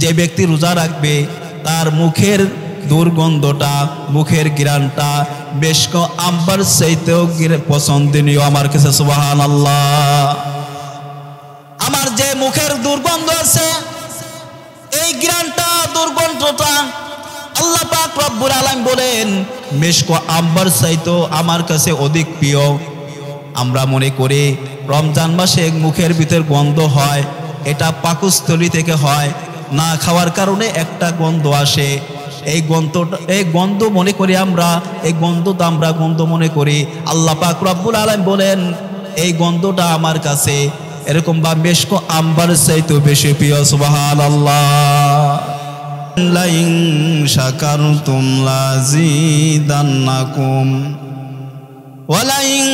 যে ব্যক্তি রোজা রাখবে তার মুখের দুর্গন্ধটা, মুখের ঘ্রাণটা মেশক আম্বার চাইতেও পছন্দনীয় আমার কাছে। সুবহানাল্লাহ। আমার যে মুখের দুর্গন্ধ আছে, এই ঘ্রাণটা, দুর্গন্ধটা আল্লাহ পাক রব্বুল আলামিন বলেন মেশক আম্বার চাইতেও আমার কাছে অধিক প্রিয়। আমরা মনে করি রমজান মাসে মুখের ভিতর গন্ধ হয়, এটা পাকস্থলী থেকে হয়, না খাওয়ার কারণে একটা গন্ধ আসে। এই গন্ধ মনে করি আমরা, এই গন্ধটা আমরা গন্ধ মনে করি। আল্লাহ পাক রব্বুল আলামিন বলেন এই গন্ধটা আমার কাছে এরকম বা মেশক আম্বার চাইতেও বেশি প্রিয়। সুবহানাল্লাহ। লাইন শাকারতুম লাযিদান্নাকুম ওয়ালাইন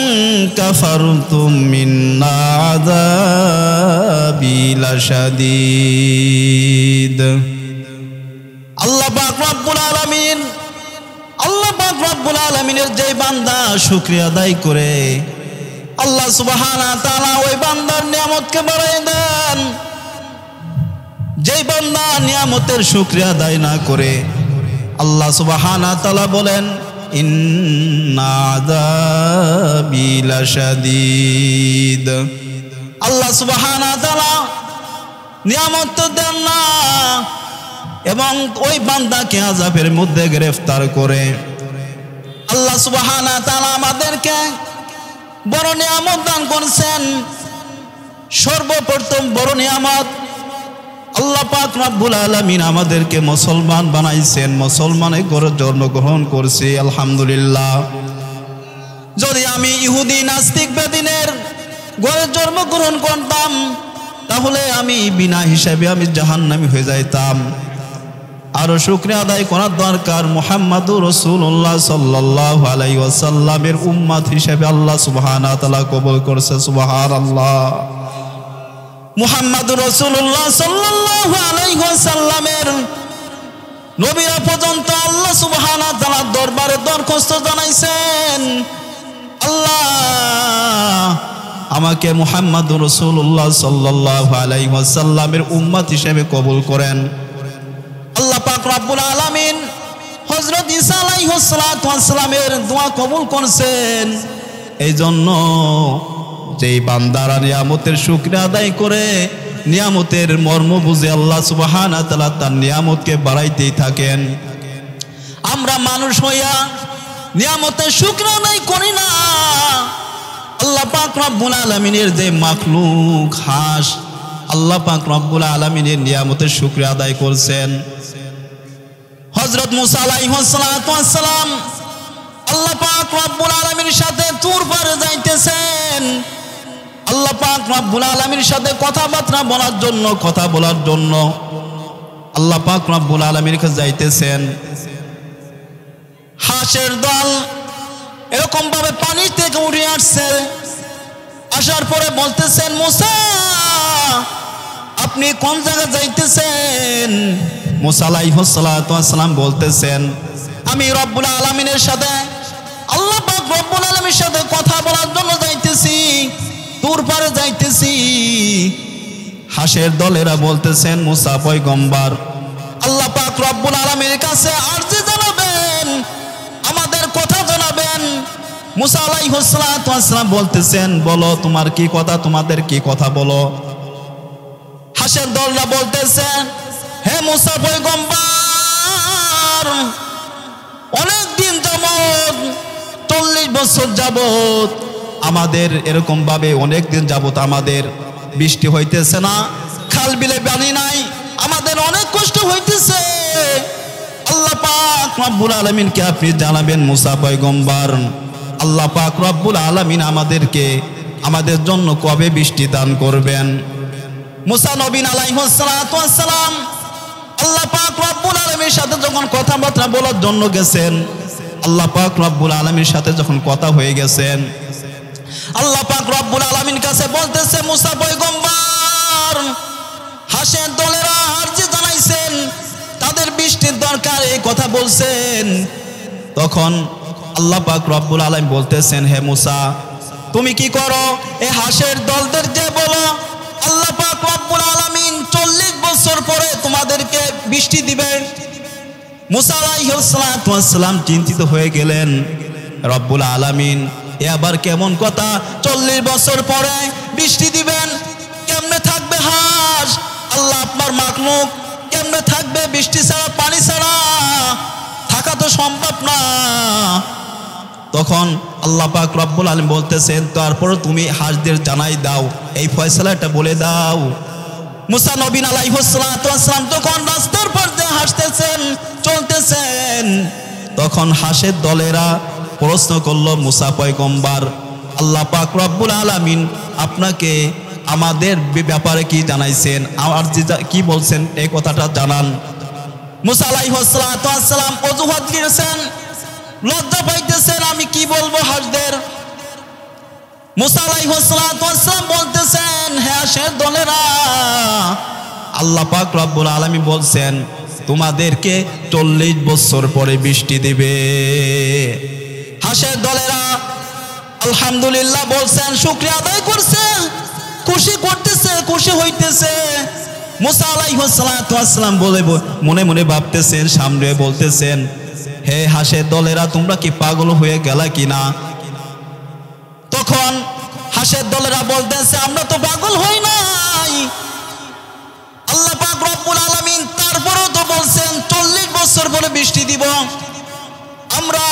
কাফারতুম মিন্না আযাবি লাশাদীদ। আল্লাহ পাক রব্বুল আলামিন, আল্লাহ পাক রব্বুল আলামিনের যে বান্দা শুকরিয়া আদায় করে আল্লাহ সুবহানাহু ওয়া তাআলা ওই বান্দার নিয়ামতকে বাড়ায় দেন। যে বান্দা নিয়ামতের শুকরিয়া আদায় না করে আল্লাহ সুবহানাহু ওয়া তাআলা বলেন ইন্না আযাবি লাশাদীদ। আল্লাহ সুবহানাহু ওয়া তাআলা নিয়ামত তো দেন না এবং ওই বান্দাকে আযাবের মধ্যে গ্রেফতার করে। আল্লাহ সুবহানাহু ওয়া তাআলা আমাদেরকে বড় নিয়ামত দান করেছেন। সর্বপ্রথম বড় নিয়ামত আল্লাহ পাক রব্বুল আলামিন আমাদেরকে মুসলমান বানাইছেন, মুসলমানের ঘরে জন্মগ্রহণ করছি, আলহামদুলিল্লাহ। যদি আমি ইহুদি নাস্তিক বেদিনের ঘরে জন্মগ্রহণ করতাম তাহলে আমি বিনা হিসাবে আমি জাহান্নামী হয়ে যাইতাম। আরো শুকরিয়া আদায় করার দরকার, মুহাম্মাদুর রাসূলুল্লাহ সাল্লাল্লাহু আলাইহি ওয়াসাল্লামের উম্মত হিসেবে আল্লাহ সুবহানাহু ওয়া তাআলা কবুল করেছে। সুবহানাল্লাহ। মুহাম্মাদুর রাসূলুল্লাহ সাল্লাল্লাহু আলাইহি ওয়াসাল্লামের নবীরা পর্যন্ত আল্লাহ সুবহানাহু ওয়া তাআলার দরবারে দরখাস্ত জানাইছেন, আল্লাহ আমাকে মুহাম্মাদুর রাসূলুল্লাহ সাল্লাল্লাহু আলাইহি ওয়াসাল্লামের উম্মত হিসেবে কবুল করেন। আল্লাহ পাক রব্বুল আলামিন হযরত ঈসা আলাইহিস সালাতু ওয়াস সালামের দোয়া কবুল করেছেন। এই জন্য যেই বান্দারা নিয়ামতের শুকরিয়া আদায় করে নিয়ামতের মর্ম বুঝে আল্লাহ সুবহানাহু ওয়া তাআলা তার নিয়ামতকে বাড়াইতেই থাকেন। আমরা মানুষ হইয়া নিয়ামতের শুকরিয়া আদায় করি না। আল্লাহ পাক রব্বুল আলামিনের যে মাখলুক হাঁস, আল্লাহ পাক রব্বুল আলামিনের নিয়ামতের শুকরিয়া আদায় করছেন। হযরত মুসা আলাইহিস সালাতু ওয়াস সালাম আল্লাহ পাক রব্বুল আলামিনের সাথে তুর পারে যাইতেছেন। আল্লাহ পাক রব্বুল আলামিনের সাথে কথাবার্তা বলার জন্য আল্লাহ পাক রব্বুল আলামিনের কাছে যাইতেছেন। হাঁসের দল এরকম ভাবে পানি থেকে উঠে আসছে, আসার পরে বলতেছেন মুসা আপনি কোন জায়গায় যাইতেছেন? মুসা আলাইহিস সালাতু ওয়াস সালাম বলতেছেন আমি রব্বুল আলামিনের সাথে, আল্লাহ পাক রব্বুল আলামিনের সাথে কথা বলার জন্য যাইতেছি, তুর পারে যাইতেছি। হাঁসের দলেরা বলতেছেন মুসা পয়গম্বর আল্লাহ পাক রব্বুল আলামিনের কাছে আরজি জানাবেন, আমাদের কথা জানাবেন। মুসা আলাইহিস সালাতু ওয়াস সালাম বলতেছেন বলো তোমার কি কথা, তোমাদের কি কথা বলো। হাঁসের দলরা বলতেছেন হে মুসা পয়গম্বর অনেক দিন যাবত 40 বছর যাবত আমাদের এরকম ভাবে অনেক দিন যাবত আমাদের বৃষ্টি হইতেছে না, খাল বিলে পানি নাই, আমাদের অনেক কষ্ট হইতেছে। আল্লাহ পাক রব্বুল আলামিনকে আপনি জানাবেন মুসা পয়গম্বর আল্লাহ পাক রব্বুল আলামিন আমাদের জন্য কবে বৃষ্টি দান করবেন। মুসা নবী আলাইহিস সালাতু ওয়াস সালাম আল্লাহ পাক রব্বুল আলামিনের সাথে যখন কথাবার্তা বলার জন্য গেছেন, আল্লাহ পাক রব্বুল আলামিনের সাথে যখন কথা হয়ে গেছেন, আল্লাহ পাক রব্বুল আলামিনের কাছে বলতেছে মুসা পয়গম্বর হাঁসের দলেরা আরজি জানাইছেন, তাদের বৃষ্টির দরকার, এই কথা বলছেন। তখন আল্লাহ পাক রব্বুল আলামিন বলতেছেন হে মুসা তুমি কি করো, এই হাঁসের দলদের যে বলো আল্লাহ পাক রব্বুল আলামিন 40 বছর পরে তোমাদেরকে বৃষ্টি দিবে। মুসা আলাইহিস সালাম চিন্তিত হয়ে গেলেন, রব্বুল আলামিন এ আবার কেমন কথা, 40 বছর পরে বৃষ্টি দিবেন, কেমনে থাকবে হাঁস? আল্লাহ আপনার মাখলুক, কেমনে থাকবে বৃষ্টি ছাড়া, পানি ছাড়া? থাকা তো সম্ভব না। তখন আল্লাহ পাক রব্বুল আলামিন বলতেছেন, তারপর তুমি হাঁসদের জানাই দাও, এই ফয়সালাটা বলে দাও। মুসা নবী আলাইহিস সালাম তখন রাস্তার পর দিয়ে হাঁটতেছেন, চলতেছেন। তখন হাঁসের দলেরা প্রশ্ন করলো, মুসা পয়গম্বর, আল্লাহ পাক রব্বুল আলামিন আপনাকে আমাদের ব্যাপারে কি জানাইছেন, আর কি বলছেন এই কথাটা জানান। মুসা আলাইহিস সালাম অজুহাত দিয়েছেন, লজ্জা পাইতেছেন, আমি কি বলবো হাঁসদের? মুসা আলাইহিস সালাম বলতেছেন, হে হাঁসের দলেরা, আল্লাহ পাক রব্বুল আলামিন বলছেন তোমাদেরকে 40 বছর পরে বৃষ্টি দিবে। হাঁসের দলেরা আলহামদুলিল্লাহ বলছেন, শুকরিয়া আদায় করছে, খুশি করতেছে, খুশি হইতেছে। মুসা আলাইহিস সালাম বলে মনে মনে ভাবতেছেন, সামনে বলতেছেন, হে হাঁসের দলেরা, তোমরা কি পাগল হয়ে গেলা কিনা? তখন হাঁসের দলেরা বলতেছে, আমরা তো পাগল হই নাই, আল্লাহ পাক রব্বুল আলামিন তারপরেও তো বলছেন 40 বছর পরে বৃষ্টি দিব, আমরা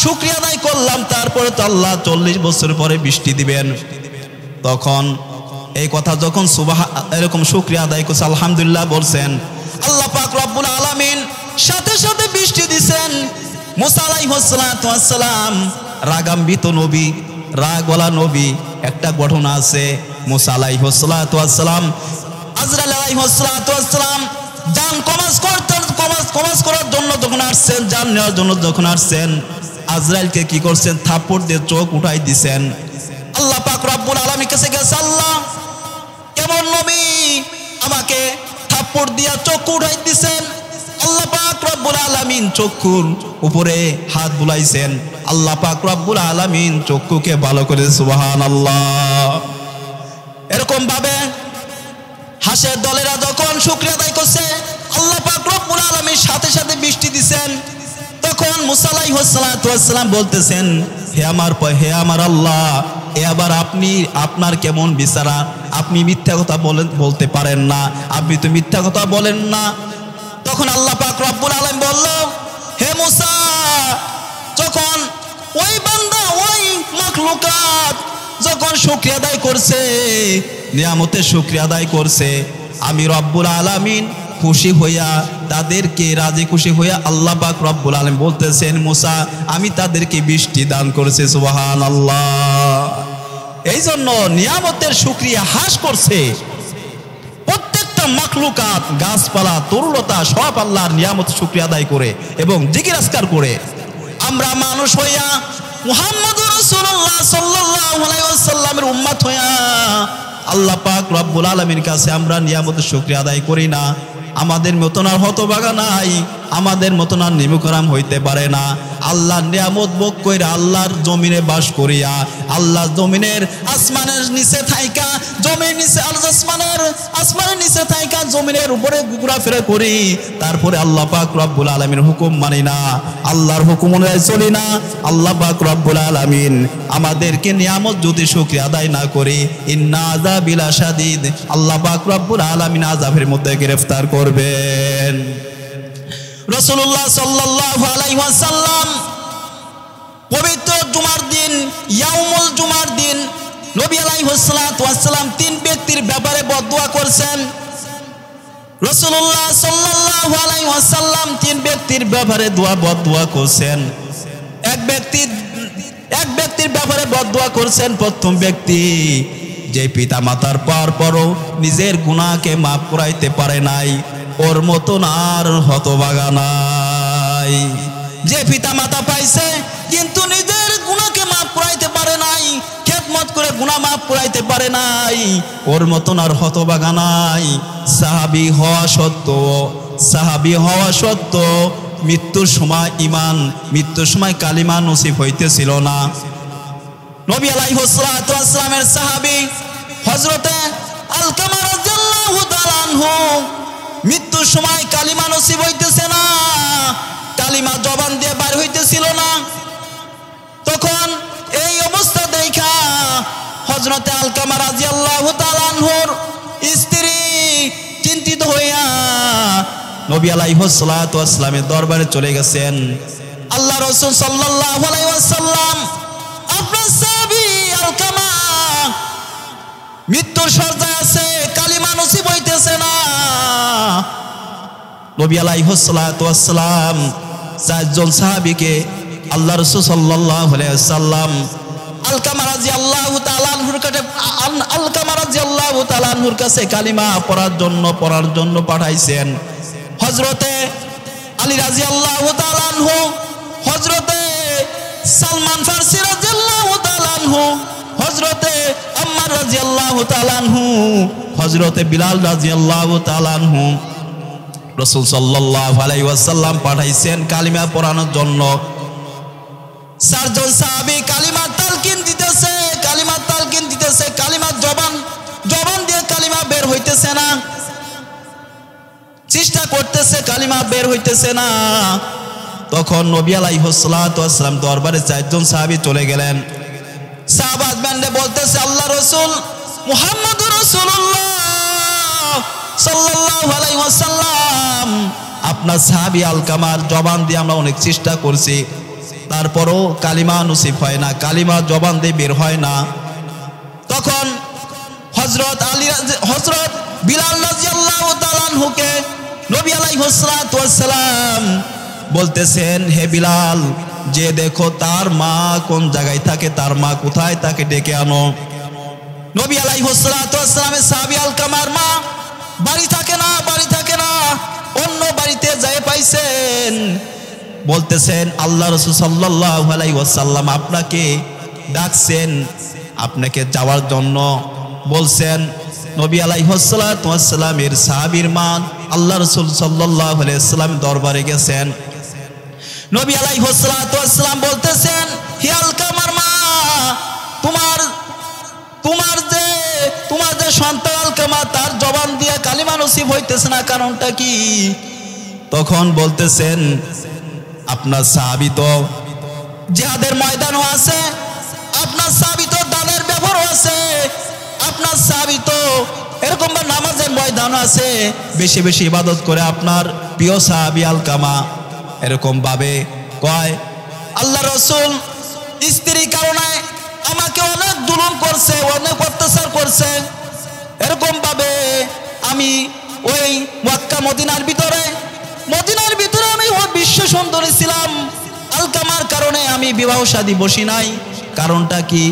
শুকরিয়া আদায় করলাম, তারপরে তো আল্লাহ 40 বছর পরে বৃষ্টি দিবেন। তখন এই কথা যখন এরকম শুকরিয়া আদায় করছে, আলহামদুলিল্লাহ বলছেন, আল্লাহ পাক রব্বুল আলামিন সাথে সাথে বৃষ্টি দিছেন। মুসা আলাইহিস সালাম রাগান্বিত নবী, রাগওয়ালা নবী। একটা ঘটনা আছে, মুসা আলাইহিস সালাম আজরাইল আলাইহিস সালাম জান কমাস করার জন্য যখন আসছেন, জান নেওয়ার জন্য যখন আসছেন, আজরাইলকে কি করছেন, থাপ্পড় দিয়ে চোখ উঠাই দিছেন। আল্লাহ পাক রব্বুল আলামিন কাছে গেছে, আল্লাহ কেমন নবী আমাকে থাপ্পড় দিয়া চোখ উঠাই দিছেন? আল্লাহ পাক রব্বুল আলামিন চক্ষুর উপরে হাত বুলাইছেন, আল্লাহ পাক রব্বুল আলামিন চক্ষুকে ভালো করে, সুবহানাল্লাহ। এরকম ভাবে হাঁসের দলেরা যখন শুকরিয়া আদায় করছে, আল্লাহ পাক রব্বুল আলামিন সাথে সাথে বৃষ্টি দিছেন। তখন মুসা আলাইহিস সালাম বলতেছেন, হে আমার আল্লাহ, এ আবার আপনার কেমন বিচারা? আপনি মিথ্যা কথা বলতে পারেন না, আপনি তো মিথ্যা কথা বলেন না। তখন আল্লাহ পাক রব্বুল আলামিন বলল, হে মুসা, যখন ওই বান্দা, ওই মাখলুকাত যখন শুকরিয়া আদায় করছে, নিয়ামতের শুকরিয়া আদায় করছে, আমি রব্বুল আলামিন খুশি হইয়া তাদেরকে রাজি খুশি হইয়া আল্লাহ পাক রব্বুল আলামিন বলতেছেন, মুসা আমি তাদেরকে বৃষ্টি দান করেছি, সুবহানাল্লাহ। এই জন্য নিয়ামতের শুকরিয়া হাস করছে। প্রত্যেকটা মাখলুকাত, গাছপালা, তরুলতা সব আল্লাহর নিয়ামত শুকরিয়া আদায় করে এবং জিকির আজকার করে। আমরা মানুষ হইয়া মুহাম্মদুর রাসূলুল্লাহ সাল্লাল্লাহু আলাইহি ওয়াসাল্লামের উম্মত হইয়া আল্লাহ পাক রব্বুল আলামিনের কাছে আমরা নিয়ামতের শুকরিয়া আদায় করি না। আমাদের মতন আর হতভাগা নাই, আমাদের মতন আর নিমুখরাম হইতে পারে না। আল্লাহর নিয়ামত ভোগ কইরা আল্লাহর জমিনে বাস করিয়া, আল্লাহর জমিনের আসমানের নিচে থাইকা, জমির নিচে আসমানের নিচে থাইকা জমিনের উপরে ঘোরাফেরা করি, তারপরে আল্লাহ পাক রব্বুল আলামিনের হুকুম মানি না, আল্লাহর হুকুম অনুযায়ী চলি না। আল্লাহ পাক রব্বুল আলামিন আমাদেরকে নিয়ামত যদি শুকরিয়া আদায় না করি, ইন্না আযাবিল শাদীদ, আল্লাহ পাক রব্বুল আলামিন আযাবের মধ্যে গ্রেফতার করবেন। রাসূলুল্লাহ সাল্লাল্লাহু আলাইহি ওয়াসাল্লাম পবিত্র জুমার দিন, ইয়াউমুল জুমার দিন, নবী আলাইহিস সালাতু ওয়াসসালাম 3 ব্যক্তির ব্যাপারে বদদুয়া করছেন। রাসূলুল্লাহ সাল্লাল্লাহু আলাইহি ওয়াসাল্লাম 3 ব্যক্তির ব্যাপারে বদদুয়া করছেন। এক ব্যক্তির ব্যাপারে বদদুয়া করছেন। প্রথম ব্যক্তি, যে পিতা মাতার পরও নিজের গুনাহকে মাফ করাইতে পারে নাই, ওর মতন আর হতভাগা নাই। যে পিতা মাতা পাইছে কিন্তু নিজের গুনাহকে মাফ করাইতে পারে নাই, খেদমত করে গুনাহ মাফ করাইতে পারে নাই, ওর মতন আর হতভাগা নাই। সাহাবী হওয়া সত্ত্বেও মৃত্যুর সময় ঈমান, মৃত্যুর সময় কালিমা নসিব হইতেছিল না। নবী আলাইহিস সালাতু ওয়াসসালামের সাহাবী হযরতে আলকামা রাদিয়াল্লাহু তাআলা আনহু মৃত্যুর সময় কালিমা নসিব হইতেছে না, কালিমা জবান দিয়ে বার হইতেছিল না। তখন এই অবস্থা দেখা হযরতে আলকামা রাদিয়াল্লাহু তাআলা আনহুর স্ত্রী চিন্তিত হইয়া নবী আলাইহিস সালাতু ওয়াস সালামের দরবারে চলে গেছেন। আল্লাহ রাসূল সাল্লাল্লাহু আলাইহি ওয়াসাল্লাম, আপনার সাহাবী আলকামা মৃত্যুর শয্যায় আছে, কালিমা নসিব হইতেছে না। নবী আলাইহিস সালাতু ওয়াস সালাম চারজন সাহাবীকে আল্লাহ রাসূল সাল্লাল্লাহু আলাইহি ওয়াসাল্লাম আলকামা রাদিয়াল্লাহু তাআলা আনহুর কাছে কালিমা পড়ার জন্য পাঠাইছেন। হযরতে আলী রাদিয়াল্লাহু তাআলা আনহু, হযরতে সালমান ফারসি রাদিয়াল্লাহু তাআলা আনহু, হযরতে আম্মার রাদিয়াল্লাহু তাআলা আনহু, হযরতে বিলাল রাদিয়াল্লাহু তাআলা আনহু রাসূল সাল্লাল্লাহু আলাইহি ওয়াসাল্লাম পাঠাইছেন কালিমা পড়ানোর জন্য। চারজন সাহাবী কালিমা তালকিন দিতেছে, কালিমার জবান দিয়ে কালিমা বের হইতেছে না, চেষ্টা করতেছে, কালিমা বের হইতেছে না। তখন নবী আলাইহিস সালাতু ওয়াস সালাম দরবারে চারজন সাহাবী চলে গেলেন। সাহাবাত বান্দে বলতেছে, আল্লাহ রাসূল মুহাম্মদুর রাসূলুল্লাহ সাল্লাল্লাহু আলাইহি ওয়াসাল্লাম, আপনার সাহাবী আলকামার জবান দিয়ে আমরা অনেক চেষ্টা করছি, তারপরও কালিমা নসিব হয় না, কালিমা জবান দিয়ে বের হয় না। তখন হযরত বিলাল রাদিয়াল্লাহু তাআলা আনহুকে নবী আলাইহিস সালাতু ওয়াস সালাম বলতেছেন, হে বিলাল, যে দেখো তার মা কোন জায়গায় থাকে, তার মা কোথায়, তাকে ডেকে আনো। নবী আলাইহিস সালাতু ওয়াস সালামের সাহাবী আলকামার মা বাড়ি থাকে না, অন্য বাড়িতে যায় পাইছেন। বলতেছেন, আল্লাহ রাসূল সাল্লাল্লাহু আলাইহি ওয়াসাল্লাম আপনাকে ডাকছেন, আপনাকে যাওয়ার জন্য বলছেন। নবী আলাইহিস সালাতু ওয়াস সালামের সাহাবীর মা আল্লাহ রাসূল সাল্লাল্লাহু আলাইহি ওয়াসাল্লাম দরবারে গেছেন। নবী আলাইহিস সালাতু ওয়াস সালাম বলতেছেন, হে আলকামার মা, তোমার যে সন্তান আলকামা, তার জবান দিয়ে কালিমা নসিব হইতেছে না, কারণটা কি? তখন বলতেছেন, আপনার সাহাবী তো জিহাদের ময়দানও আছে, আপনার সাহাবী তো দানের ব্যবহারও আছে, আপনার সাহাবী তো এরকম নামাজের ময়দানও আছে, বেশি বেশি ইবাদত করে আপনার প্রিয় সাহাবী আলকামা। এরকম ভাবে কয়, আল্লাহ রাসূল স্ত্রীর কারণে আমাকে অনেক জুলুম করছে, অনেক অত্যাচার করছে, এরকম ভাবে আমি ওই মক্কা মদিনার ভিতরে আমি বিশ্ব সুন্দরী ছিলাম, আলকামার কারণে আমি বিবাহ শাদী বসি নাই। কারণটা কি?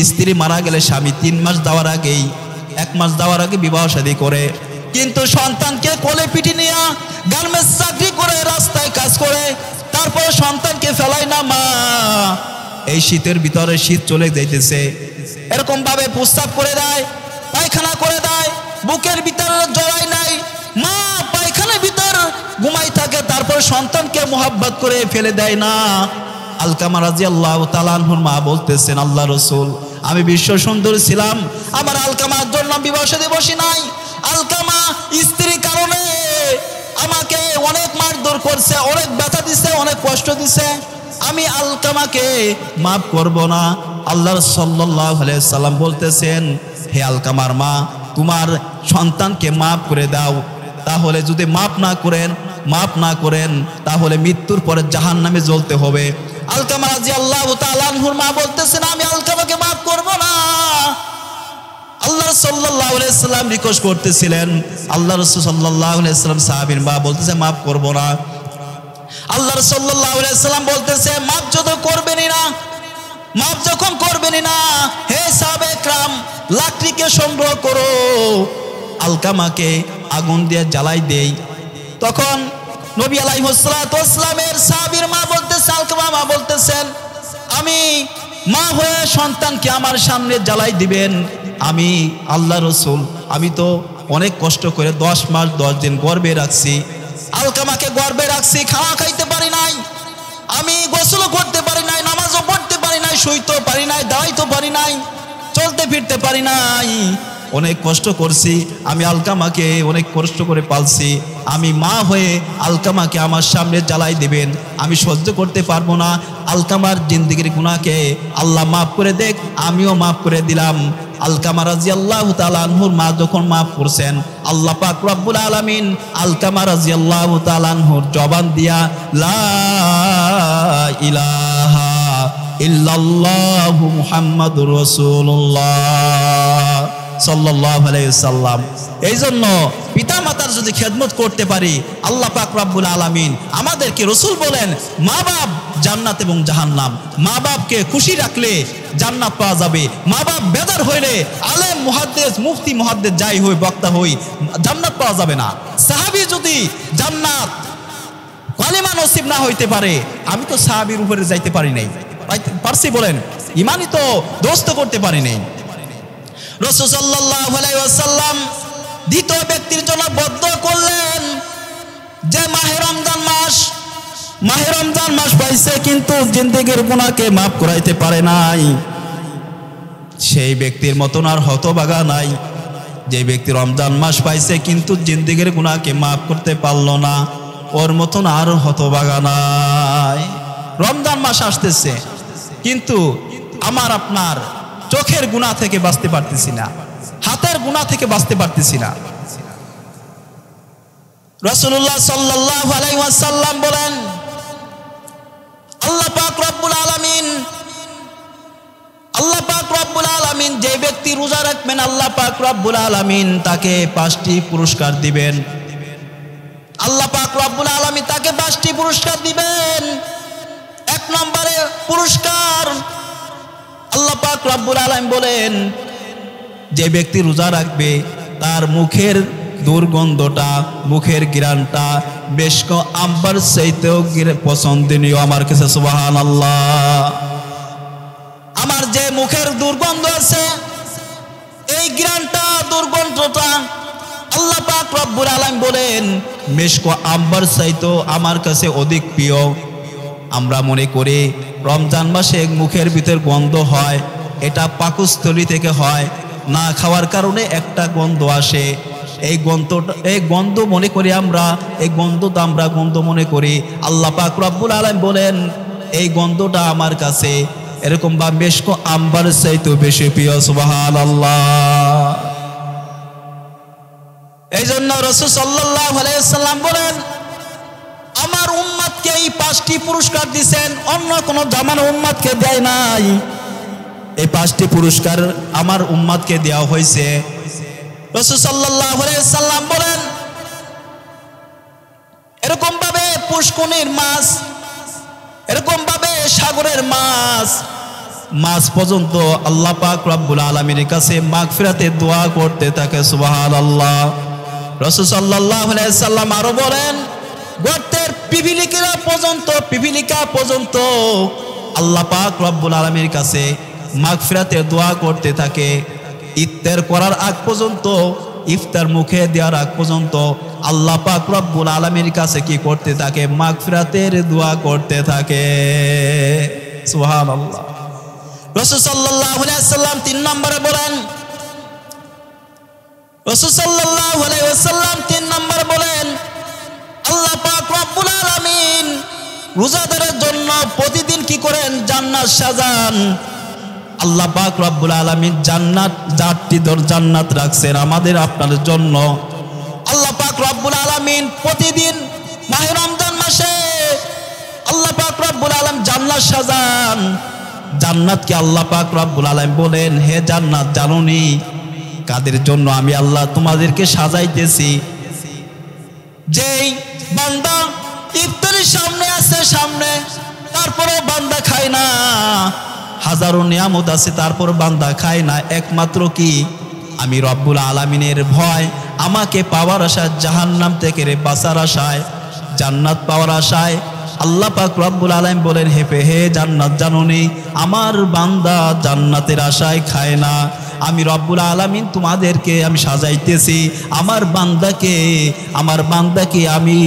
স্ত্রী মারা গেলে স্বামী 1 মাস দেওয়ার আগে বিবাহ শাদী করে, কিন্তু সন্তানকে কোলে পিঠে নিয়ে গার্মেন্টস চাকরি করে, রাস্তায় কাজ করে, তারপর সন্তানকে ফেলায় না মা। এই শীতের ভিতরে শীত চলে যাইতেছে, এরকম ভাবে প্রস্রাব করে দেয়, পায়খানা করে দেয়, বুকের ভিতরে জড়াই নাই, মা পায়খানার ভিতর ঘুমাই থাকে, তারপর সন্তানকে মোহাব্বত করে ফেলে দেয় না। আলকামা রাদিয়াল্লাহু তাআলা আনহুর মা বলতেছেন, আল্লাহ রাসূল আমি বিশ্ব সুন্দরী ছিলাম, আমার আলকামার জন্য বিবাহ শাদী বসি নাই, আলকামা স্ত্রীর কারণে আমাকে অনেক মারধর করছে, অনেক ব্যথা দিছে, অনেক কষ্ট দিছে, আমি আলকামাকে মাফ করব না। আল্লাহ সাল্লাল্লাহু আলাইহি সাল্লাম বলতেছেন, হে আলকামার মা, তোমার সন্তানকে মাফ করে দাও, তাহলে যদি মাফ না করেন তাহলে মৃত্যুর পরে জাহান্নামে জ্বলতে হবে। আলকামা রাদিয়াল্লাহু তাআলা আনহুর মা বলতেছেন, আমি আলকামাকে মাফ করব না। আল্লাহ সাল্লাল্লাহু আলাইহি সাল্লাম রিকোয়েস্ট করতেছিলেন, আল্লাহ রাসূল সাল্লাল্লাহু আলাইহি সাল্লাম সাহাবীর মা বলতেছে মাফ করব না। আল্লাহ সাল্লাল্লাহু আলাইহি সাল্লাম বলতেছে, মাফ যখন করবেনই না, হে সাহাবায়ে کرام, লাকড়িকে সংগ্রহ করো, আলকামাকে আগুন দিয়ে জ্বালাই দেই। তখন নবী আলাইহিস সালাতু ওয়াস সালামের সাহাবীর মা বলতেছে, আলকামা মা বলতেছেন, আমি মা হয়ে সন্তানকে আমার সামনে জ্বালাই দিবেন? আমি আল্লাহ রাসূল, আমি তো অনেক কষ্ট করে 10 মাস 10 দিন গর্ভে রাখছি, আলকামাকে গর্ভে রাখছি, খাওয়া খাইতে পারি নাই, আমি গোসল করতে পারি নাই, নামাজও পড়তে পারি নাই, শুইতে পারি নাই, দাঁড়াইতে পারি নাই, চলতে ফিরতে পারি নাই, অনেক কষ্ট করছি, আমি আলকামাকে অনেক কষ্ট করে পালছি, আমি মা হয়ে আলকামাকে আমার সামনে জ্বালাই দেবেন, আমি সহ্য করতে পারবো না। আলকামার জিন্দেগির গুনাহকে আল্লাহ মাফ করে দেখ, আমিও মাফ করে দিলাম। আলকামা রাদিয়াল্লাহু তাআলা আনহুর মা যখন মাফ করছেন, আল্লাহ পাক রব্বুল আলামিন আলকামা রাদিয়াল্লাহু তাআলা আনহুর জবান দিয়া লা ইলাহা ইল্লাল্লাহু মুহাম্মাদুর রাসূলুল্লাহ সাল্লাল্লাহু আলাইহি ওয়াসাল্লাম। এই জন্য পিতা মাতার যদি খেদমত করতে পারি, আল্লাহ পাক রব্বুল আলামিন আমাদেরকে, রসুল বলেন মা বাপ জান্নাত এবং জাহান্নাম। মা বাপকে খুশি রাখলে জান্নাত পাওয়া যাবে, মা বাপ বেদার হইলে আলেম মুহাদ্দিস মুফতি মুহাদ্দিস যাই হই বক্তা হই জান্নাত পাওয়া যাবে না। সাহাবী যদি জান্নাত কালিমা নসিব না হইতে পারে, আমি তো সাহাবীর উপরে যাইতে পারি নাই, পারছি বলেন, ইমানই তো দোস্ত করতে পারি নাই। রাসূল সাল্লাল্লাহু আলাইহি ওয়াসাল্লাম দ্বিতীয় ব্যক্তির জন্য বদদুআ করলেন যে মাহে রমজান মাস পাইছে কিন্তু জিন্দেগির গুনাহকে মাফ করাইতে পারে নাই, সেই ব্যক্তির মতন আর হতভাগা নাই। যে ব্যক্তি রমজান মাস পাইছে কিন্তু জিন্দেগির গুনাহকে মাফ করতে পারলো না, ওর মতন আর হতভাগা নাই। রমজান মাস আসতেছে কিন্তু আমার আপনার চোখের গুনাহ থেকে বাঁচতে পারতেছি না, হাতের গুনাহ থেকে বাঁচতে পারতেছি না। রাসূলুল্লাহ সাল্লাল্লাহু আলাইহি ওয়াসাল্লাম বলেন, আল্লাহ পাক রব্বুল আলামিন যে ব্যক্তি রোজা রাখবেন, আল্লাহ পাক রব্বুল আলামিন তাকে 5টি পুরস্কার দিবেন। আল্লাহ পাক রব্বুল আলামিন তাকে 5টি পুরস্কার দিবেন। 1 নম্বরে পুরস্কার, আল্লাহ পাক রব্বুল আলামিন বলেন যে ব্যক্তি রোজা রাখবে তার মুখের দুর্গন্ধটা, মুখের ঘ্রাণটা বেশক আম্বার চাইতেও পছন্দনীয় আমার কাছে। সুবহানাল্লাহ। আমার যে মুখের দুর্গন্ধ আছে, এই ঘ্রাণটা, দুর্গন্ধটা আল্লাহ পাক রব্বুল আলামিন বলেন বেশক আম্বার চাইতেও আমার কাছে অধিক প্রিয়। আমরা মনে করি রমজান মাসে মুখের ভিতর গন্ধ হয়, এটা পাকস্থলী থেকে হয়, না খাওয়ার কারণে একটা গন্ধ আসে। এই গন্ধ মনে করি আমরা, এই গন্ধটা আমরা গন্ধ মনে করি। আল্লাহ পাক রব্বুল আলামিন বলেন এই গন্ধটা আমার কাছে এরকম বা বেশক আম্বার চাইতেও বেশি প্রিয়। সুবহানাল্লাহ। এই জন্য রাসূল সাল্লাল্লাহু আলাইহি ওয়াসাল্লাম বলেন আমার উম্মতকে এই 5টি পুরস্কার দিবেন, অন্য কোন জামানা উম্মতকে দেয় নাই। এই 5টি পুরস্কার আমার উম্মতকে দেওয়া হয়েছে। রাসূল সাল্লাল্লাহু আলাইহি ওয়াসাল্লাম বলেন এরকম ভাবে পুষ্করিণীর মাছ, এরকম ভাবে সাগরের মাছ পর্যন্ত আল্লাহ পাক রব্বুল আলামিনের কাছে মাগফিরাতের দোয়া করতে থাকে। সুবহানাল্লাহ। রাসূল সাল্লাল্লাহু আলাইহি ওয়াসাল্লাম আরো বলেন গর্তের পিপিলিকা পর্যন্ত আল্লাহ পাক রব্বুল আলামিনের কাছে মাগফিরাতের দোয়া করতে থাকে। ইফতার করার আগ পর্যন্ত, ইফতার মুখে দেওয়ার আগ পর্যন্ত আল্লাহ পাক রব্বুল আলামিনের কাছে কি করতে থাকে? মাগফিরাতের দোয়া করতে থাকে। সুবহানাল্লাহ। রাসূল সাল্লাল্লাহু আলাইহি ওয়াসাল্লাম 3 নম্বরে বলেন, রাসূল সাল্লাল্লাহু আলাইহি ওয়াসাল্লাম 3 নম্বরে বলেন আল্লাহ পাক রব্বুল আলামিন রোজাদারের জন্য প্রতিদিন কি করেন? জান্নাত সাজান। আল্লাহ পাক রব্বুল আলামিন জান্নাত রাখছেন আমাদের আপনাদের জন্য। আল্লাহ পাক রব্বুল আলামিন প্রতিদিন মাহে রমজান মাসে আল্লাহ পাক রব্বুল আলামিন জান্নাত সাজান। জান্নাতকে আল্লাহ পাক রব্বুল আলামিন বলেন হে জান্নাত জানোনি কাদের জন্য আমি আল্লাহ তোমাদেরকে সাজাইতেছি? যেই বান্দা ইফতারের সামনে আছে, সামনে তারপরে বান্দা খায় না, হাজারো নিয়ামত আছে তারপর বান্দা খায় না, একমাত্র কি আমি রব্বুল আলামিনের ভয়, আমাকে পাওয়ার আশায়, জাহান্নাম থেকে বাঁচার আশায়, জান্নাত পাওয়ার আশায় আল্লাহ পাক রব্বুল আলামিন বলেন হে জান্নাত জানোনি আমার বান্দা জান্নাতের আশায় খায় না, আমি রব্বুল আলামিন তোমাদেরকে আমি সাজাইতেছি, আমার বান্দাকে আমি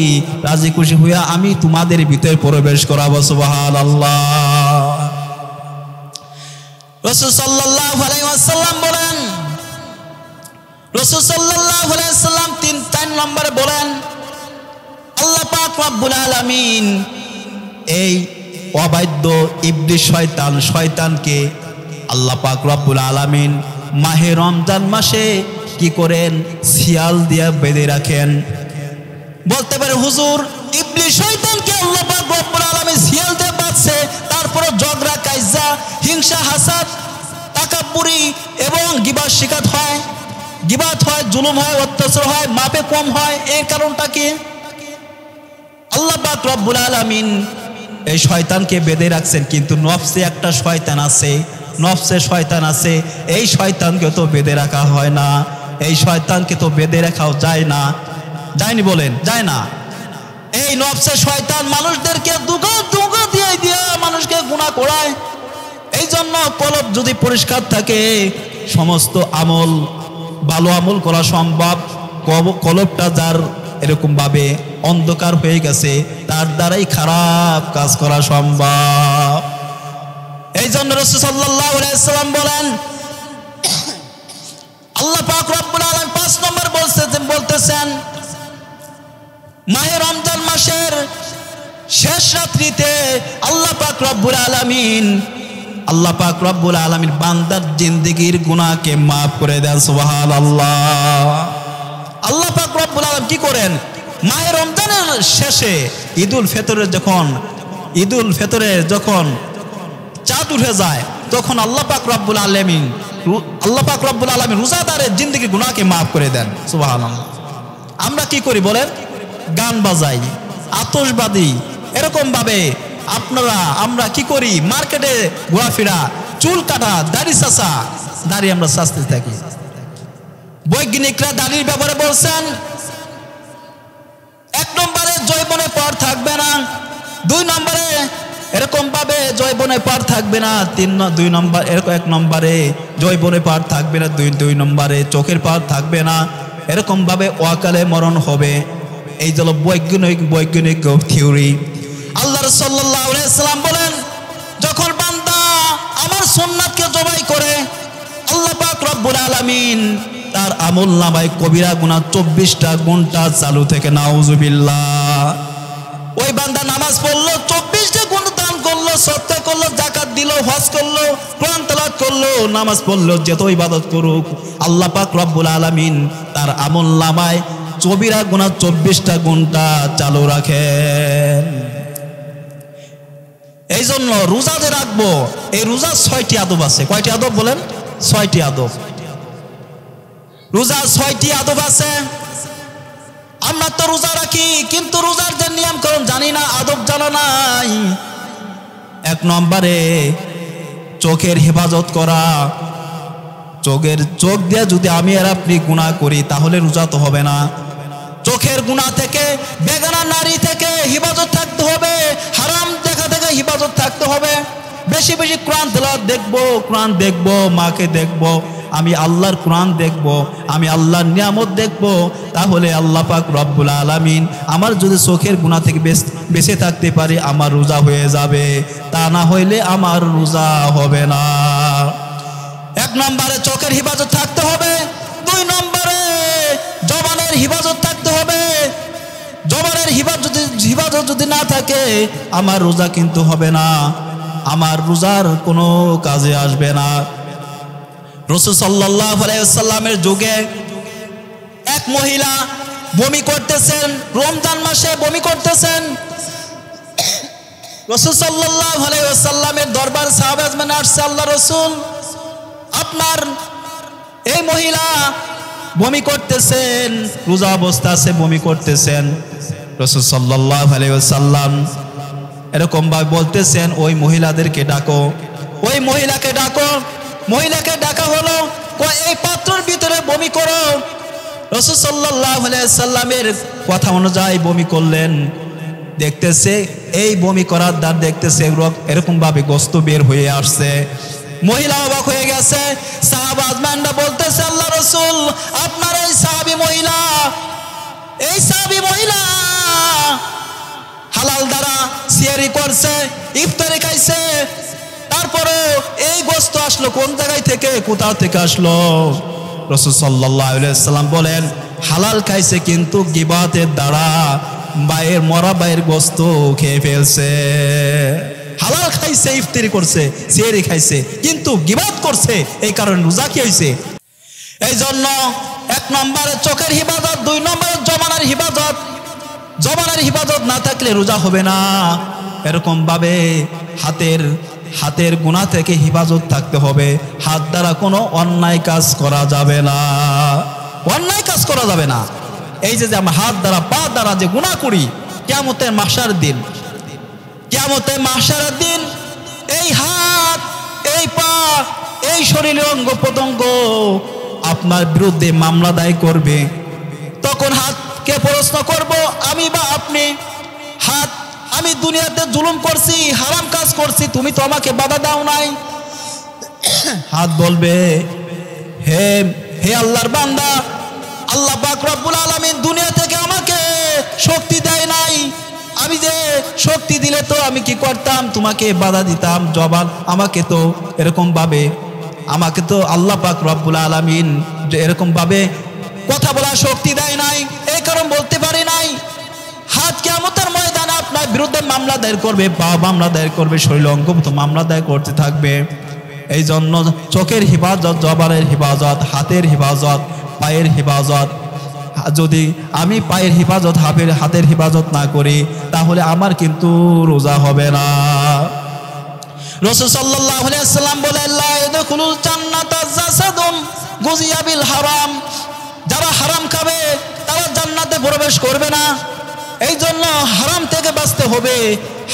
রাজি খুশি হইয়া আমি তোমাদের ভিতরে প্রবেশ করাবো। সুবহানাল্লাহ। রাসূল সাল্লাল্লাহু আলাইহি ওয়াসাল্লাম বলেন রাসূল সাল্লাল্লাহু আলাইহি ওয়াসাল্লাম 4 নম্বরে বলেন আল্লাহ পাক রব্বুল আলামিন এই অবাধ্য ইবলিস শয়তানকে আল্লাহ পাক রব্বুল আলামিন মাহে রমজান মাসে কি করেন শিয়াল দিয়ে বেঁধে রাখেন। বলতে পারে হুজুর ইবলিস শয়তানকে আল্লাহ পাক রব্বুল আলামিন শিয়াল দিয়ে বাঁধছে, তারপরে ঝগড়া কাইজা হিংসা হাসাদ তাকাব্বুরি এবং গিবত শিকাত হয়, গিবত হয়, জুলুম হয়, অত্যাচার হয়, মাপে কম হয়। এর কারণটা কি? আল্লাহ পাক রব্বুল আলামিন এই শয়তানকে বেঁধে রাখছেন, কিন্তু নফসে একটা শয়তান আছে, নফসে শয়তান আছে, এই শয়তানকে তো বেঁধে রাখা হয় না, এই শয়তানকে তো বেঁধে রাখাও যায় না। যায়নি বলেন? যায় না। এই নফসে শয়তান মানুষদেরকে দুগা দিয়ে মানুষকে গুনাহ করায়। এই জন্য কলব যদি পরিষ্কার থাকে সমস্ত আমল ভালো আমল করা সম্ভব। কলবটা যার এরকম ভাবে অন্ধকার হয়ে গেছে তার দ্বারাই খারাপ কাজ করা সম্ভব। এই জন্য রাসূল সাল্লাল্লাহু আলাইহি ওয়াসাল্লাম বলেন আল্লাহ পাক রব্বুল আলামিন 5 নম্বর বলতেছেন মাহে রমজান মাসের শেষ রাত্রিতে আল্লাহ পাক রব্বুল আলামিন বান্দার জিন্দেগির গুনাহকে maaf করে দেন। সুবহানাল্লাহ। আল্লাহ পাক রব্বুল আলামিন কি করেন মাহে রমজানের শেষে ঈদুল ফিতরে যখন চাঁদ উঠে যায় তখন আল্লাহ পাক রব্বুল আলামিন রোজাদারের জিন্দেগির গুনাহকে maaf করে দেন। সুবহানাল্লাহ। আমরা কি করি বলেন? গান বাজাই, আতশবাদী, এরকম ভাবে আমরা কি করি মার্কেটে ঘোরাফেরা, চুল কাটা, দাড়ি চাচা, দাড়ি আমরা চাচতে থাকি। বৈজ্ঞানিকরা দাড়ির ব্যাপারে বলছেন 1 নম্বরে জৈবনে পর থাকবে না, 2 নম্বরে এরকম ভাবে জৈবনে পর থাকবে না, 2 নম্বর এরকম 1 নম্বরে জৈবনে পর থাকবে না, 2 নম্বরে চোখের পার থাকবে না, এরকম ভাবে অকালে মরণ হবে। এই হলো বৈজ্ঞানিক থিওরি। আল্লাহ রাসূল সাল্লাল্লাহু আলাইহি ওয়াসাল্লাম বলেন যখন বান্দা আমার সুন্নাতকে জবাই করে আল্লাহ পাক রব্বুল আলামিন তার আমলনামায় কবিরা গুনাহ 24টা ঘন্টা চালু থেকে নাউজুবিল্লাহ। ওই বান্দা নামাজ পড়লো, 24টা ঘন্টা দান করলো, সদকা করলো, যাকাত দিল, হজ করলো, কোরআন তেলাওয়াত করলো, নামাজ পড়লো, যত ইবাদত করুক আল্লাহ পাক রব্বুল আলামিন তার আমলনামায় কবিরা গুনাহ 24টা ঘন্টা চালু রাখেন। এই জন্য রোজা যে রাখবো, এই রোজা 6টি আদব আছে। কয়টি আদব বলেন? 6টি আদব। রোজা 6টি আদব আছে। আমরা তো রোজা রাখি কিন্তু রোজার যে নিয়ম কানুন জানি না, আদব জানা নাই। 1 নম্বরে চোখের হেফাজত করা। চোখ দিয়ে যদি আমি আর আপনি গুনাহ করি তাহলে রোজা তো হবে না। চোখের গুনাহ থেকে, বেগানা নারী থেকে হেফাজত থাকতে হবে, হারাম দেখা থেকে হেফাজত থাকতে হবে। বেশি বেশি কোরআন তেলাওয়াত দেখবো, মাকে দেখবো, আমি আল্লাহর কোরআন দেখবো, আমি আল্লাহর নিয়ামত দেখবো, তাহলে আল্লাহ পাক রব্বুল আলামিন আমার যদি চোখের গুনাহ থেকে বেঁচে থাকতে পারি আমার রোজা হয়ে যাবে, তা না হইলে আমার রোজা হবে না। 1 নম্বরে চোখের হেফাজত থাকতে হবে, 2 নম্বরে জবানের হেফাজত থাকতে হবে। জবানের হেফাজত যদি না থাকে আমার রোজা কিন্তু হবে না, আমার রোজার কোনো কাজে আসবে না। রাসূল সাল্লাল্লাহু আলাইহি ওয়াসাল্লামের যুগে এক মহিলা বমি করতেছেন, রমজান মাসে বমি করতেছেন। রাসূল সাল্লাল্লাহু আলাইহি ওয়াসাল্লামের দরবার সাহাবা আজমান আসছে, আল্লাহ রাসূল আপনার এই মহিলা বমি করতেছেন, রোজা অবস্থা আছে, বমি করতেছেন। রাসূল সাল্লাল্লাহু আলাইহি ওয়াসাল্লাম এরকম ভাবে বলতেছেন ওই মহিলাদেরকে ডাকো, ওই মহিলাকে ডাকো। মহিলাকে ডাকা হলো, এই পাত্রের ভিতরে বমি করো। রাসূল সাল্লাল্লাহু আলাইহি ওয়াসাল্লামের কথা অনুযায়ী বমি করলেন। দেখতেছে এই বমি করার দ্বার দেখতেছে এরকম ভাবে গোশত বের হয়ে আসছে। মহিলা অবাক হয়ে গেছে। সাহাবা আজমানরা বলতেছে আল্লাহ রাসূল আপনার এই সাহাবী মহিলা হালাল দ্বারা সিয়ারি করছে, ইফতারি খাইছে, তারপরে এই গোশত আসলো কোন জায়গায় থেকে, কোথা থেকে আসলো? রাসূল সাল্লাল্লাহু আলাইহি ওয়াসাল্লাম বলেন হালাল খাইছে কিন্তু গিবতের দ্বারা মরা ভাইয়ের গোশত খেয়ে ফেলছে। হালাল খাইছে, ইফতারি করছে, সেহরি খাইছে, কিন্তু গিবত করছে, এই কারণে রোজা কি হয়েছে? এই জন্য 1 নম্বরে চোখের হিফাজত, 2 নম্বরে জবানের হিফাজত। জবানের হিফাজত না থাকলে রোজা হবে না। এরকম ভাবে হাতের গুনাহ থেকে হিফাজত থাকতে হবে। হাত দ্বারা কোনো অন্যায় কাজ করা যাবে না, অন্যায় কাজ করা যাবে না। এই যে আমরা হাত দ্বারা পা দ্বারা যে গুনাহ করি, কিয়ামতের মাহশারের দিন এই হাত, এই পা, এই শরীরের অঙ্গ প্রত্যঙ্গ আপনার বিরুদ্ধে মামলা দায়ের করবে। তখন হাতকে প্রশ্ন করব আমি বা আপনি, হাত আমি দুনিয়াতে জুলুম করছি, হারাম কাজ করছি, তুমি তো আমাকে বাধা দাও নাই। হাত বলবে হে আল্লাহর বান্দা, আল্লাহ পাক রব্বুল আলামিন দুনিয়া থেকে আমাকে শক্তি দেয় নাই। আমি যে শক্তি দিলে তো আমি কি করতাম, তোমাকে বাধা দিতাম। জবান আমাকে তো আল্লাহ পাক রব্বুল আলামিন যে এরকম ভাবে কথা বলার শক্তি দেয় নাই, এই কারণ বলতে পারি নাই। হাত কিয়ামতের ময়দানে আপনার বিরুদ্ধে মামলা দায়ের করবে, পা মামলা দায়ের করবে, শরীর অঙ্গ তো মামলা দায়ের করতে থাকবে। এই জন্য চোখের হিফাজত, জবানের হিফাজত, হাতের হিফাজত, পায়ের হিফাজত। যদি আমি পায়ের হিফাজত, হাতের হিফাজত না করি তাহলে আমার কিন্তু রোজা হবে না। রাসূল সাল্লাল্লাহু আলাইহি ওয়াসাল্লাম বলেন লা ইয়াদখুলুল জান্নাতা জাসাদুন গুযিয়া বিল হারাম। যারা হারাম খাবে তারা জান্নাতে প্রবেশ করবে না। এই জন্য হারাম থেকে বাঁচতে হবে,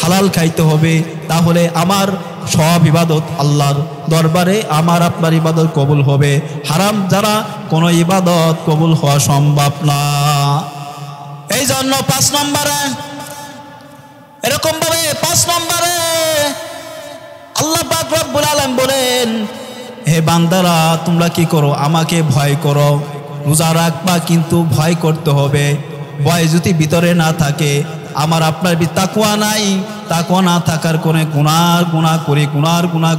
হালাল খাইতে হবে, তাহলে আমার সব ইবাদত আল্লাহর দরবারে আমার আপনার ইবাদত কবুল হবে। হারাম যারা কোনো ইবাদত কবুল হওয়া সম্ভব না। এই জন্য 5 নম্বরে এরকম ভাবে 5 নম্বরে আল্লাহ পাক রব্বুল আলামিন বলেন হে বান্দারা তোমরা কি করো, আমাকে ভয় করো। রোজা রাখবা কিন্তু ভয় করতে হবে। ভয় যদি ভিতরে না থাকে, আমার আপনার তাকওয়া নাই, তাকওয়া না থাকার কোনে গুনাহ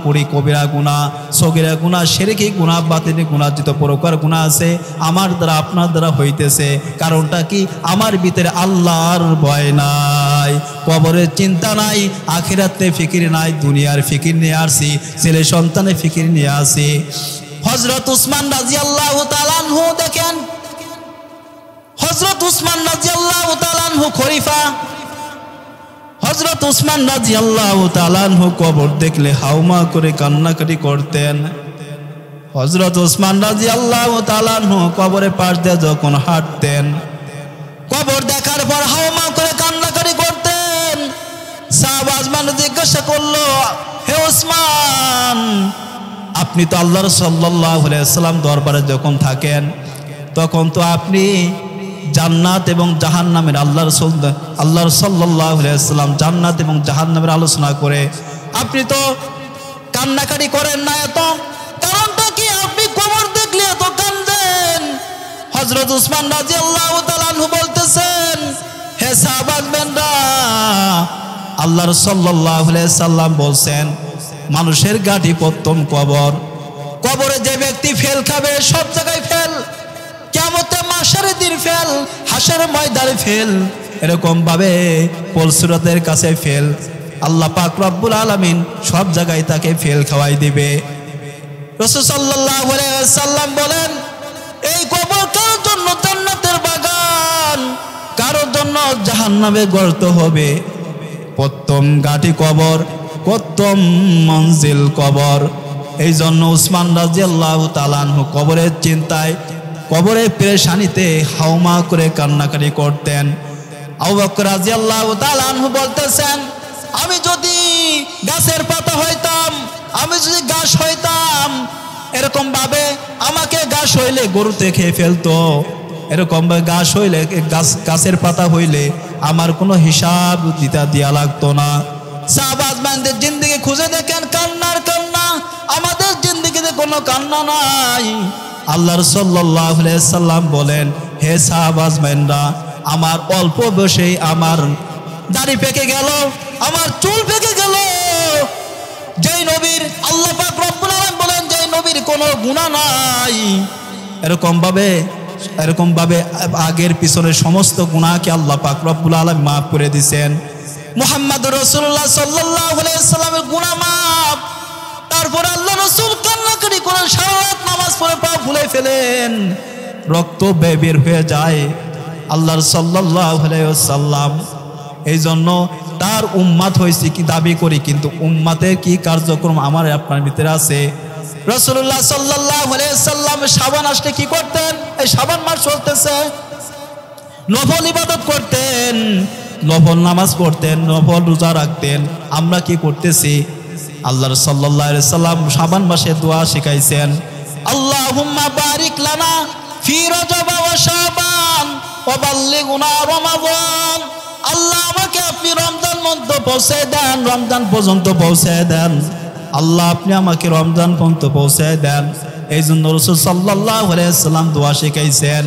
করি, কবিরা গুনাহ, সগীরা গুনাহ, শিরকি গুনাহ, বাতিনি গুনাহ, যত প্রকার গুনাহ আছে আমার দ্বারা আপনার দ্বারা হইতেছে। কারণটা কি? আমার ভিতরে আল্লাহর ভয় নাই, কবরের চিন্তা নাই, আখিরাতে ফিকির নাই, দুনিয়ার ফিকির নিয়ে আসি, ছেলে সন্তানের ফিকির নিয়ে আসি। হযরত উসমান রাদিয়াল্লাহু তাআলা আনহু দেখেন, হযরত উসমান রাদিয়াল্লাহু তাআলা আনহু খলিফা। হযরত উসমান রাদিয়াল্লাহু তাআলা আনহু কবর দেখলে হাউমা করে কান্নাকাটি করতেন। হযরত উসমান রাদিয়াল্লাহু তাআলা আনহু কবরের পাশ দিয়ে যখন হাঁটতেন, কবর দেখার পর হাউমা করে কান্নাকাটি করতেন। সাহাবা উসমান জিজ্ঞাসা করলো, হে উসমান, আপনি তো আল্লাহর সাল্লাল্লাহু আলাইহি ওয়াসাল্লাম দরবারে যখন থাকেন তখন তো আপনি জান্নাত এবং জাহান্নামের আল্লাহর সাল্লাল্লাহু আলাইহি ওয়াসাল্লাম জান্নাত এবং জাহান্নামের আলোচনা করে আপনি তো কান্নাকাটি করেন না, এত কারণটা কি? আপনি কবর দেখলে এত কাঁদেন। হযরত উসমান রাদিয়াল্লাহু তাআলা আনহু বলতেছেন, হে সাহাবাগণরা, আল্লাহর সাল্লাল্লাহু আলাইহি ওয়াসাল্লাম বলছেন মানুষের গাঠি প্রথম কবর। কবরে যে ব্যক্তি ফেল খাবে, সব জায়গায় ফেল, কিয়ামতের মাহশারের দিন ফেল, হাসরের ময়দানে ফেল, এরকম ভাবে পলসুরাতের কাছে ফেল। আল্লাহ পাক রব্বুল আলামিন সব জায়গায় তাকে ফেল খাওয়াই দিবে। রাসূল সাল্লাল্লাহু আলাইহি ওয়াসাল্লাম বলেন, এই কবর কারোর জন্য জান্নাতের বাগান, কারোর জন্য জাহান্নামের গর্ত হবে। প্রথম গাঠি কবর, প্রথম মঞ্জিল কবর। এই জন্য উসমান রাদিয়াল্লাহু তাআলা আনহু কবরের চিন্তায়, কবরের পেরেশানিতে হাউমা করে কান্নাকাটি করতেন। আবু বকর রাদিয়াল্লাহু তাআলা আনহু বলতেছেন, আমি যদি গাছের পাতা হইতাম, আমি যদি গাছ হইতাম, এরকম ভাবে আমাকে গাছ হইলে গরুতে খেয়ে ফেলতো, এরকম ভাবে গাছ হইলে, গাছের পাতা হইলে আমার কোনো হিসাব দিতে দেয়া লাগতো না। সাহাবাদের জিন্দেগি খুঁজে দেখেন, কান্নার কান্না, আমাদের জিন্দেগিতে কোনো কান্না নাই। আল্লাহর সাল্লাল্লাহু আলাইহি সাল্লাম বলেন, হে সাহাবাজরা, আমার অল্প বয়সেই আমার দাড়ি পেকে গেল, আমার চুল পেকে গেল। যেই নবীর, আল্লাহ পাক রব্বুল আলামিন বলেন, যেই নবীর কোনো গুনাহ নাই, এরকমভাবে আগের পিছনের সমস্ত গুনাহকে আল্লাহ পাক রব্বুল আলামিন মাফ করে দিয়েছেন। মুহাম্মদুর রাসূলুল্লাহ সাল্লাল্লাহু আলাইহি ওয়াসাল্লামের গুনাহ মাফ। তারপর আল্লাহ রাসূল কান্নাকাটি করেন, সারা রাত নামাজ পড়ে পা ফুলে ফেলেন, রক্ত বের হয়ে যায় আল্লাহর সাল্লাল্লাহু আলাইহি ওয়াসাল্লাম। এই জন্য তার উম্মাত হয়েছে কি দাবি করি, কিন্তু উম্মাতের কি কার্যক্রম আমার আপনার ভিতরে আছে। রাসূলুল্লাহ সাল্লাল্লাহু আলাইহি ওয়াসাল্লাম শাবান আসলে কি করতেন? এই শাবান মাস চলতেছে, নফল ইবাদত করতেন, নফল নামাজ পড়তেন, নফল রোজা রাখতেন। আমরা কি করতেছি? আল্লাহর সাল্লাল্লাহু আলাইহি ওয়াসাল্লাম শাবান মাসে দোয়া শিখাইছেন, আল্লাহুম্মা বারিক লানা ফি রজব ওয়া শাবান ওয়া বাল্লিগনা রমাদান। আল্লাহ আমাকে আপনি রমজান মধ্যে পৌঁছে দেন, রমজান পর্যন্ত পৌঁছে দেন। আল্লাহ আপনি আমাকে রমজান পর্যন্ত পৌঁছে দেন। এই জন্য রাসূল সাল্লাল্লাহু আলাইহি ওয়াসাল্লাম দোয়া শিখাইছেন।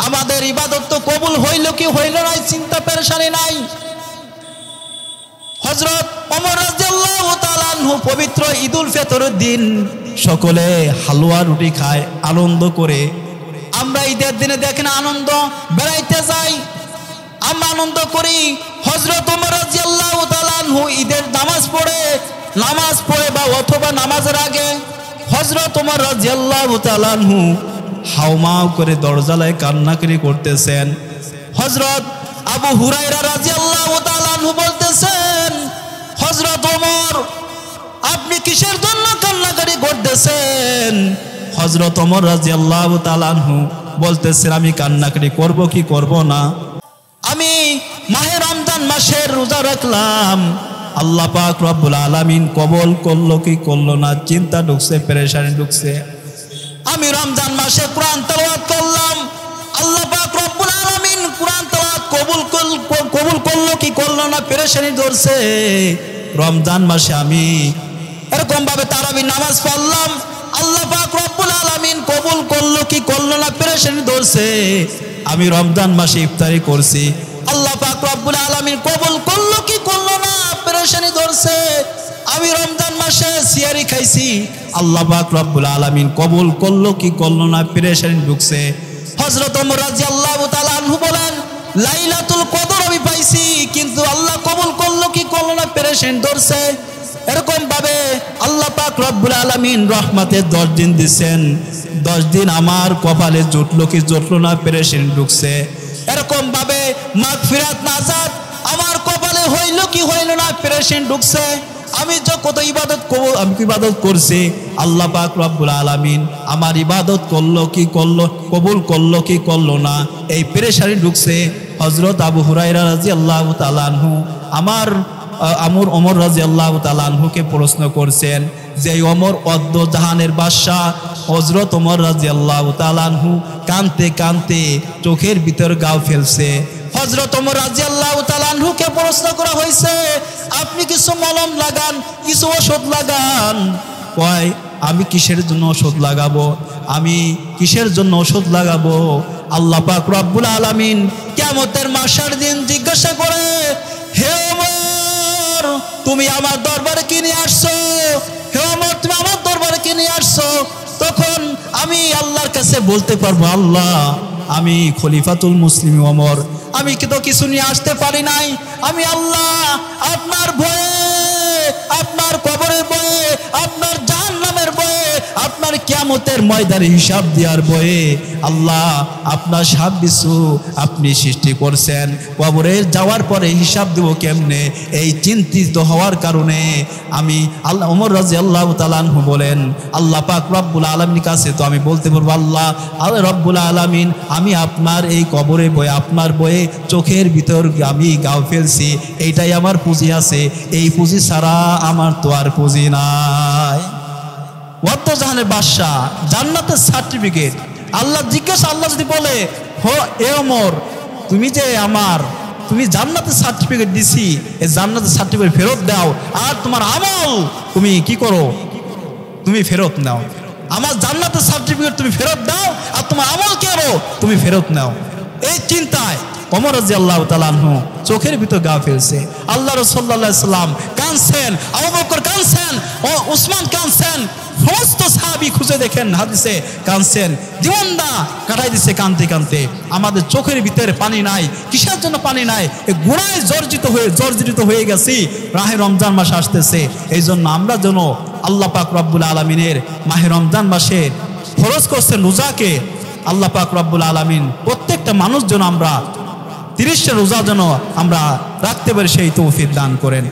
আমাদের ইবাদত তো কবুল হইল কি হইল না, চিন্তা পেরেশানি নাই। হযরত ওমর রাদিয়াল্লাহু তাআলা আনহু পবিত্র ঈদুল ফিতরের দিন সকলে হালুয়া রুটি খায় আনন্দ করে। আমরা ঈদের দিনে দেখেন আনন্দ, বেড়াইতে যাই, আমরা আনন্দ করি। হযরত ওমর রাদিয়াল্লাহু তাআলা আনহু ঈদের নামাজ পড়ে বা অথবা নামাজের আগে হযরত ওমর রাদিয়াল্লাহু তাআলা আনহু হাউমাউ করে দরজালায় কান্নাকাটি করতেছেন। হযরত আবু হুরায়রা রাদিয়াল্লাহু তাআলা আনহু বলতেছেন, হযরত ওমর আপনি কিসের জন্য কান্নাকাটি করতেছেন? হযরত ওমর রাদিয়াল্লাহু তাআলা আনহু বলতেছেন, আমি কান্নাকাটি করব কি করব না? আমি মাহে রমজান মাসের রোজা রাখলাম, আল্লাহ পাক রব্বুল আলামিন কবুল করলো কি করলো না, চিন্তা ঢুকছে, পেরেশানি ঢুকছে। আমি রমজান মাসে কোরআন তেলাওয়াত করলাম, আল্লাহ পাক রব্বুল আলামিন কোরআন তেলাওয়াত কবুল করলো কি করলো না, পেরেশানি ধরছে। রমজান মাসে আমি এরকম ভাবে তারাবির নামাজ পড়লাম, আল্লাহ পাক রব্বুল আলামিন কবুল করলো কি করলো না, পেরেশানি ধরছে। আমি রমজান মাসে ইফতারি করছি, আল্লাহ পাক রব্বুল আলামিন কবুল করলো কি করলো না, পেরেশানি ধরছে। আমি রমজান মাসে সিয়ারি খাইছি, আল্লাহ পাক রব্বুল আলামিন কবুল করলো কি করলো না, পেরেশানি ঢুকছে। হযরত ওমর রাদিয়াল্লাহু তাআলা আনহু বলেন, লাইলাতুল কদর আমি পাইছি, কিন্তু আল্লাহ কবুল করলো কি করলো না, পেরেশানি ধরছে। এরকম ভাবে আল্লাহ পাক রব্বুল আলামিন রহমতের 10 দিন দিচ্ছেন, 10 দিন আমার কপালে জুটলো কি জুটলো না, পেরেশানি ঢুকছে। এরকম ভাবে মাগফিরাত নাজাত আমার কপালে হইল কি হইল না, পেরেশানি ঢুকছে। আমি কত ইবাদত করছি, আল্লাহ পাক রব্বুল আলামিন আমার ইবাদত করলো কি করলো, কবুল করলো কি করলো না, এই পেরেশানি ঢুকছে। হযরত আবু হুরায়রা রাদিয়াল্লাহু তাআলা আনহু ওমর রাদিয়াল্লাহু তাআলা আনহুকে প্রশ্ন করছেন যে ওমর অদ্য জাহানের বাদশা হযরত ওমর রাদিয়াল্লাহু তাআলা আনহু কাঁদতে কাঁদতে চোখের ভিতর গাও ফেলছে। হযরত ওমর রাদিয়াল্লাহু তাআলা আনহুকে প্রশ্ন করা হয়েছে, আপনি কিছু মলম লাগান, কিছু ওষুধ লাগান। কয়, আমি কিসের জন্য ওষুধ লাগাবো, আমি কিসের জন্য ওষুধ লাগাবো? আল্লাহ পাক রব্বুল আলামিন কিয়ামতের মাহশার দিন জিজ্ঞাসা করে, হে ওমর তুমি আমার দরবারে কি নিয়ে আসছো? হে ওমর তুমি আমার দরবারে কি নিয়ে আসছো? তখন আমি আল্লাহর কাছে বলতে পারবো, আল্লাহ আমি খলিফাতুল মুসলিম ওমর, আমি তো কিছু নিয়ে আসতে পারি নাই। আমি আল্লাহ আপনার ভয়ে, আপনার কবরের ভয়ে, আপনার জাহান্নামের ভয়ে, আপনার কিয়ামতের ময়দানে হিসাব দেওয়ার ভয়ে আল্লাহ আপনার সব কিছু আপনি সৃষ্টি করছেন, কবরে যাওয়ার পরে হিসাব দেব কেমনে, এই চিন্তিত হওয়ার কারণে আমি আল্লাহ ওমর রাদিয়াল্লাহু তাআলা আনহু বলেন, আল্লাহ পাক রব্বুল আলামিনের কাছে তো আমি বলতে পারবো, আল্লাহ রব্বুল আলামিন আমি আপনার এই কবরে বয়ে, আপনার বয়ে চোখের ভিতর আমি গাও ফেলছি, এইটাই আমার পুঁজি আছে, এই পুঁজি ছাড়া আমার তো আর পুঁজি নাই। ওয়াদ্দ জাহানের বাদশাহ, জান্নাতের সার্টিফিকেট। আল্লাহ জিজ্ঞাসা, আল্লাহ যদি বলে, হো এ ওমর তুমি জান্নাতের সার্টিফিকেট দিছি, এই জান্নাতের সার্টিফিকেট ফেরত দাও, আর তোমার আমল তুমি কি করো, তুমি ফেরত নাও। আমার জান্নাতের সার্টিফিকেট তুমি ফেরত দাও, আর তোমার আমল কি করো, তুমি ফেরত নাও। এই চিন্তায় ওমর রাদিয়াল্লাহু তাআলা আনহু চোখের ভিতর গা ফেলছে। আল্লাহ রাসূল সাল্লাল্লাহু আলাইহি ওয়াসাল্লাম কাঁদছেন, আবু বকর কাঁদছেন, উসমান কাঁদছেন, সমস্ত সাহাবী খুঁজে দেখেন হাদিসে কাঁদছেন, জীবনটা কাটাই দিচ্ছে কাঁদতে কাঁদতে। আমাদের চোখের ভিতরে পানি নাই, কিসের জন্য পানি নাই? এই গুনাহে জর্জরিত হয়ে গেছি। মাহে রমজান মাস আসতেছে, এই জন্য আমরা যেন আল্লাহ পাক রব্বুল আলামিনের মাহে রমজান মাসে ফরজ করছেন রোজাকে। আল্লাহ পাক রব্বুল আলামিন প্রত্যেকটা মানুষ যেন আমরা 30টা রোজা যেন আমরা রাখতে পারি, সেই তৌফিক দান করেন।